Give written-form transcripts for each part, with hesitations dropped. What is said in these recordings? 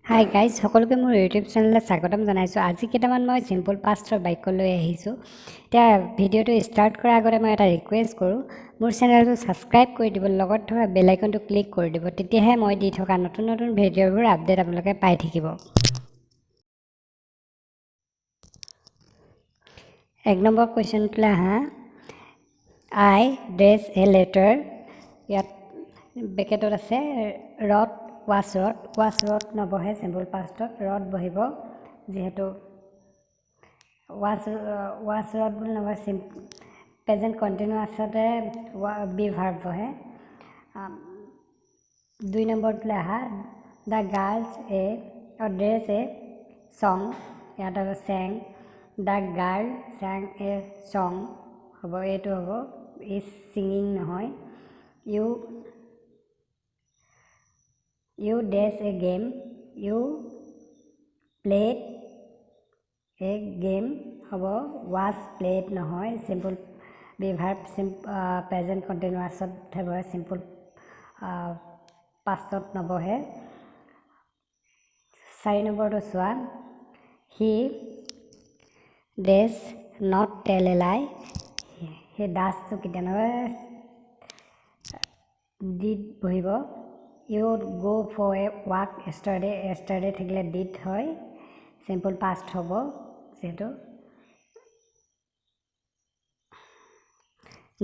Hi guys, সকলোকে মোৰ YouTube চেনেললৈ স্বাগতম জনাইছোঁ। আজি কেইটামান মই চিম্পল পাষ্টৰ বাক্য লৈ আহিছোঁ। এতিয়া ভিডিঅ'টো ষ্টাৰ্ট কৰাৰ আগতে মই এটা ৰিকুৱেষ্ট কৰোঁ, মোৰ চেনেলটো ছাবস্ক্ৰাইব কৰি দিব, লগত থকা বেল আইকনটো ক্লিক কৰি দিব। তেতিয়াহে মই দি থকা নতুন নতুন ভিডিঅ'বোৰ আপডেট আপোনালোকে পাই থাকিব। 1 নম্বৰ কুৱেশ্যনটোলৈ আহা। আই ড্ৰেছ এ লেটাৰ, ইয়াত বেকেটত আছে ৰড ৱাছ ৰড নবহে চিম্পল পাষ্টত, ৰড বহিব যিহেতু ৱাছ ৰড বুলি নবহে, প্ৰেজেণ্ট কণ্টিনিউৱাছতে বি ভাৰ্ব বহে। 2 নম্বৰটোলৈ আহা। The girls dress A song, ইয়াত হ'ব চেং, দ্য গাৰ্ল চেং এ ছং হ'ব, এইটো হ'ব ইজ ছিঙিং নহয়। You dress a game, you played a game হ'ব, ৱাজ প্লেড নহয়, চিম্পল বি ভাৰ্ব প্ৰেজেণ্ট কণ্টিনিউৱাছতহে বহে, চিম্পল পাষ্টত নবহে। 4 নম্বৰটো চোৱা। হি ডেজ নট টেল এ লাই, সেই ডাছটো কেতিয়া নহয় ডিড বহিব। You go for a walk yesterday থাকিলে ডিড হয়, চিম্পল পাষ্ট হ'ব যিহেতু।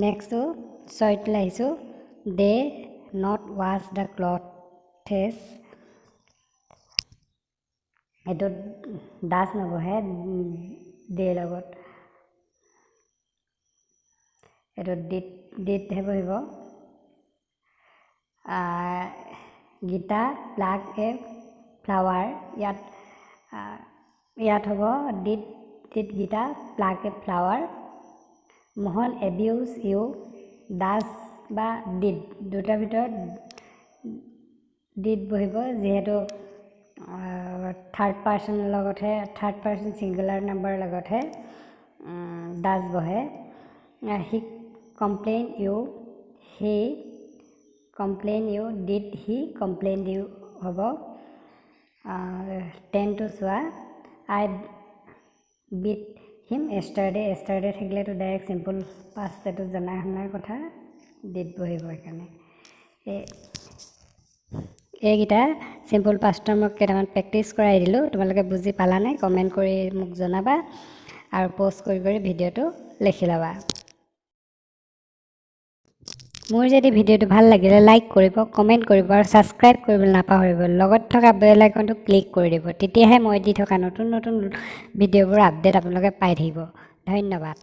নেক্সটটো 6টোলৈ আহিছোঁ। দে নট ৱাছ দ্য ক্লথেছ, এইটো ডাছ নবহে দেৰ লগত, এইটো ডিডহে বহিব। গীতা প্লাগ এ ফ্লাৱাৰ, ইয়াত হ'ব did Gita pluck a flower. Mohan abuse you, does বা ডিড দুটাৰ ভিতৰত ডিড বহিব যিহেতু থাৰ্ড পাৰ্চন ছিংগুলাৰ নাম্বাৰৰ লগতহে ডাজ বহে। He complain you, he complain you, did he complain you হ'ব। 10টো চোৱা। আই বিট হিম এষ্টাৰডে থাকিলেতো ডাইৰেক্ট চিম্পল পাষ্ট, এইটো জনাই শুনাৰ কথা, ডিড বহিব সেইকাৰণে। এইকেইটা চিম্পল পাষ্টৰ মই কেইটামান প্ৰেক্টিছ কৰাই দিলোঁ, তোমালোকে বুজি পালানে? কমেণ্ট কৰি মোক জনাবা আৰু প'ষ্ট কৰি ভিডিঅ'টো লিখি ল'বা। মোৰ যদি ভিডিঅ'টো ভাল লাগিলে লাইক কৰিব, কমেণ্ট কৰিব আৰু ছাবস্ক্ৰাইব কৰিবলৈ নাপাহৰিব, লগত থকা বেল আইকনটো ক্লিক কৰি দিব। তেতিয়াহে মই দি থকা নতুন নতুন ভিডিঅ'বোৰ আপডেট আপোনালোকে পাই থাকিব। ধন্যবাদ।